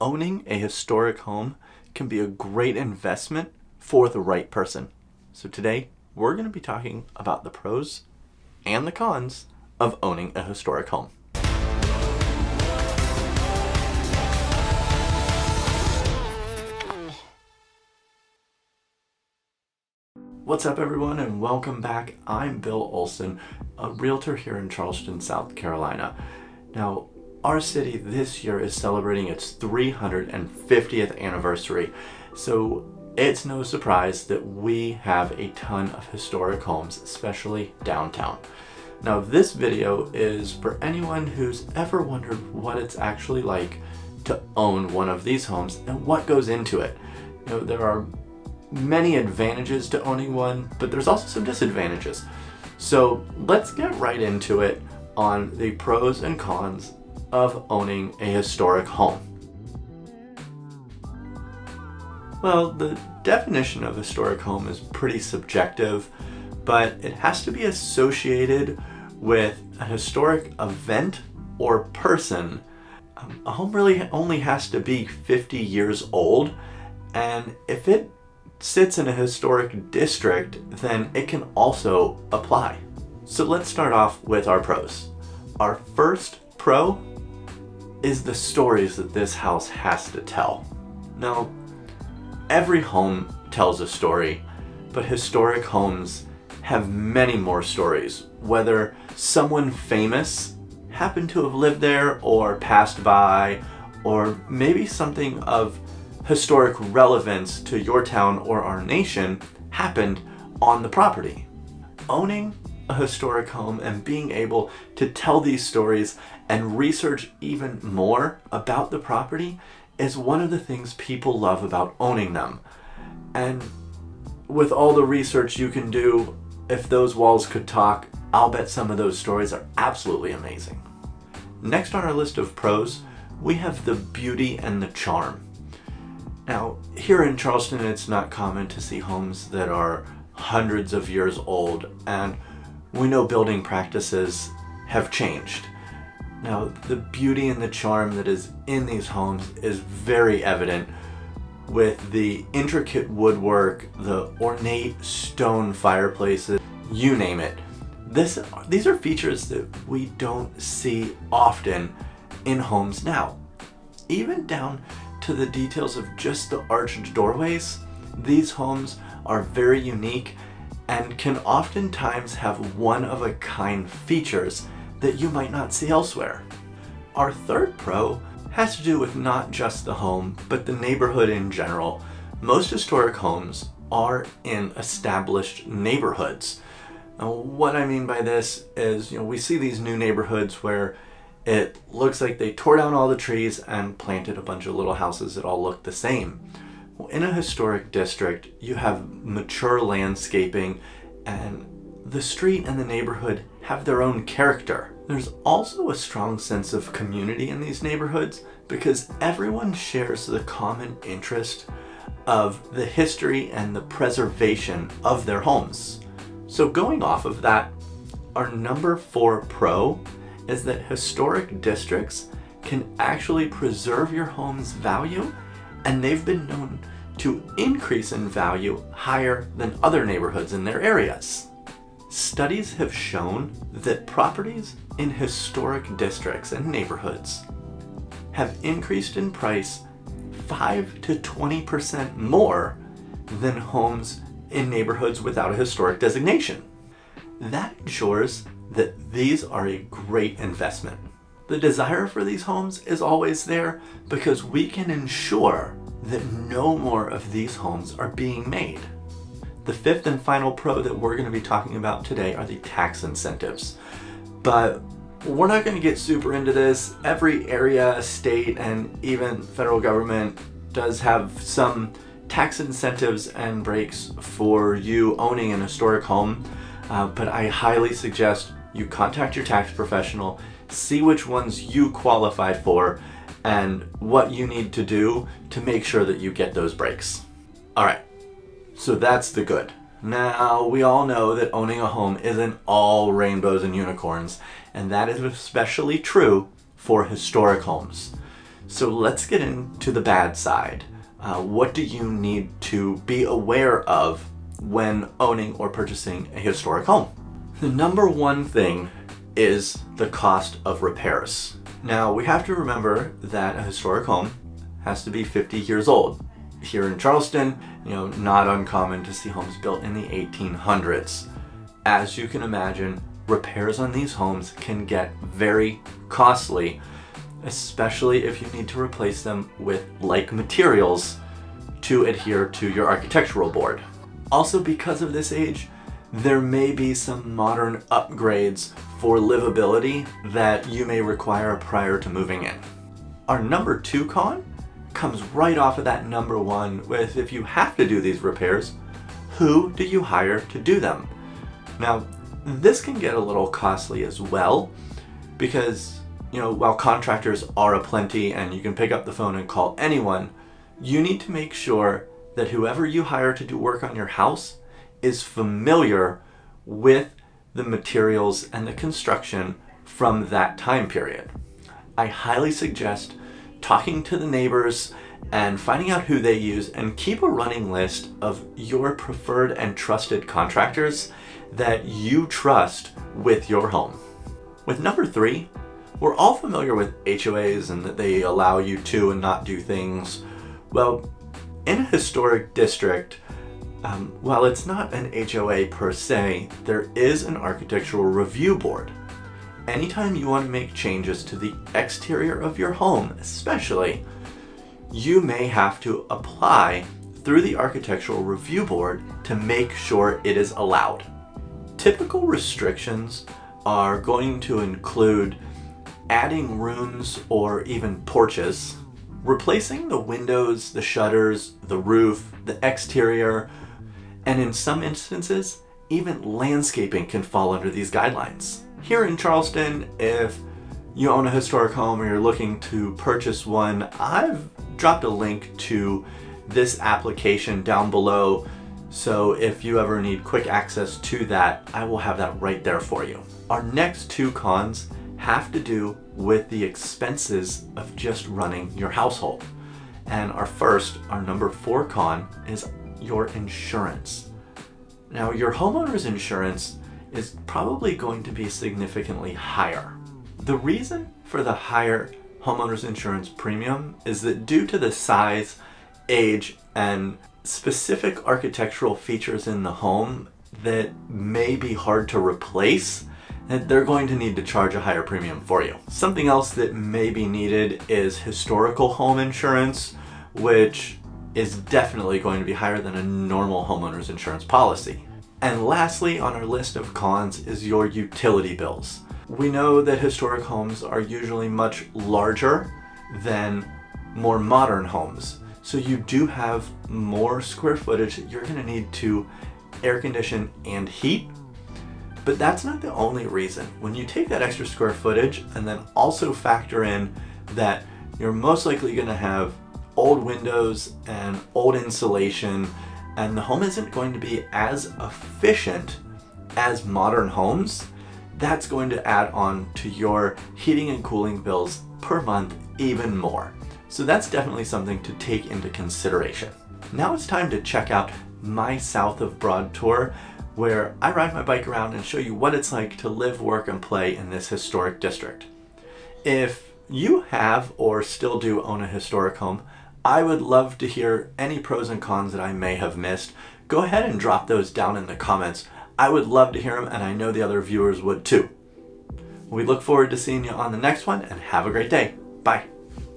owning a historic home can be a great investment for the right person. So today, we're going to be talking about the pros and the cons of owning a historic home. What's up, everyone, and welcome back. I'm Bill Olson, a realtor here in Charleston, South Carolina. Now, our city this year is celebrating its 350th anniversary, so it's no surprise that we have a ton of historic homes, especially downtown. Now, this video is for anyone who's ever wondered what it's actually like to own one of these homes and what goes into it. You know, there are many advantages to owning one, but there's also some disadvantages. So let's get right into it on the pros and cons of owning a historic home. Well, the definition of historic home is pretty subjective, but it has to be associated with a historic event or person. A home really only has to be 50 years old, and if it sits in a historic district, then it can also apply. So let's start off with our pros. Our first pro is the stories that this house has to tell. Now, every home tells a story, but historic homes have many more stories. Whether someone famous happened to have lived there or passed by, or maybe something of historic relevance to your town or our nation happened on the property. Owning a historic home and being able to tell these stories and research even more about the property is one of the things people love about owning them. And with all the research you can do, if those walls could talk, I'll bet some of those stories are absolutely amazing. Next on our list of pros, we have the beauty and the charm. Now, here in Charleston, it's not common to see homes that are hundreds of years old, and we know building practices have changed. Now, the beauty and the charm that is in these homes is very evident with the intricate woodwork, the ornate stone fireplaces, you name it. These are features that we don't see often in homes now. Even down to the details of just the arched doorways, these homes are very unique and can oftentimes have one-of-a-kind features that you might not see elsewhere. Our third pro has to do with not just the home, but the neighborhood in general. Most historic homes are in established neighborhoods. Now, what I mean by this is, we see these new neighborhoods where it looks like they tore down all the trees and planted a bunch of little houses that all look the same. Well, in a historic district, you have mature landscaping, and the street and the neighborhood have their own character. There's also a strong sense of community in these neighborhoods because everyone shares the common interest of the history and the preservation of their homes. So going off of that, our number 4 pro is that historic districts can actually preserve your home's value, and they've been known to increase in value higher than other neighborhoods in their areas. Studies have shown that properties in historic districts and neighborhoods have increased in price 5 to 20% more than homes in neighborhoods without a historic designation. That ensures that these are a great investment. The desire for these homes is always there because we can ensure that no more of these homes are being made. The fifth and final pro that we're going to be talking about today are the tax incentives. But we're not going to get super into this. Every area, state, and even federal government does have some tax incentives and breaks for you owning an historic home. But I highly suggest you contact your tax professional, see which ones you qualify for, and what you need to do to make sure that you get those breaks. All right, so that's the good. Now, we all know that owning a home isn't all rainbows and unicorns, and that is especially true for historic homes. So let's get into the bad side. What do you need to be aware of when owning or purchasing a historic home? The number one thing is the cost of repairs. Now, we have to remember that a historic home has to be 50 years old. Here in Charleston, not uncommon to see homes built in the 1800s. As you can imagine, repairs on these homes can get very costly, especially if you need to replace them with like materials to adhere to your architectural board. Also, because of this age, there may be some modern upgrades for livability that you may require prior to moving in. Our number 2 con comes right off of that number 1 with, if you have to do these repairs, who do you hire to do them? Now, this can get a little costly as well because, while contractors are aplenty and you can pick up the phone and call anyone, you need to make sure that whoever you hire to do work on your house is familiar with the materials and the construction from that time period. I highly suggest talking to the neighbors and finding out who they use, and keep a running list of your preferred and trusted contractors that you trust with your home. With number 3, we're all familiar with HOAs and that they allow you to and not do things. Well, in a historic district, while it's not an HOA per se, there is an architectural review board. Anytime you want to make changes to the exterior of your home, especially, you may have to apply through the architectural review board to make sure it is allowed. Typical restrictions are going to include adding rooms or even porches, replacing the windows, the shutters, the roof, the exterior, and in some instances, even landscaping can fall under these guidelines. Here in Charleston, if you own a historic home or you're looking to purchase one, I've dropped a link to this application down below, so if you ever need quick access to that, I will have that right there for you. Our next 2 cons have to do with the expenses of just running your household. And our number 4 con is your insurance. Now, your homeowner's insurance is probably going to be significantly higher. The reason for the higher homeowner's insurance premium is that due to the size, age, and specific architectural features in the home that may be hard to replace, that they're going to need to charge a higher premium for you. Something else that may be needed is historical home insurance, which is definitely going to be higher than a normal homeowner's insurance policy. And lastly on our list of cons is your utility bills. We know that historic homes are usually much larger than more modern homes. So you do have more square footage that you're going to need to air condition and heat. But that's not the only reason. When you take that extra square footage and then also factor in that you're most likely going to have old windows and old insulation, and the home isn't going to be as efficient as modern homes, that's going to add on to your heating and cooling bills per month even more. So that's definitely something to take into consideration. Now it's time to check out my South of Broad tour, where I ride my bike around and show you what it's like to live, work, and play in this historic district. If you have or still do own a historic home, I would love to hear any pros and cons that I may have missed. Go ahead and drop those down in the comments. I would love to hear them, and I know the other viewers would too. We look forward to seeing you on the next one, and have a great day. Bye.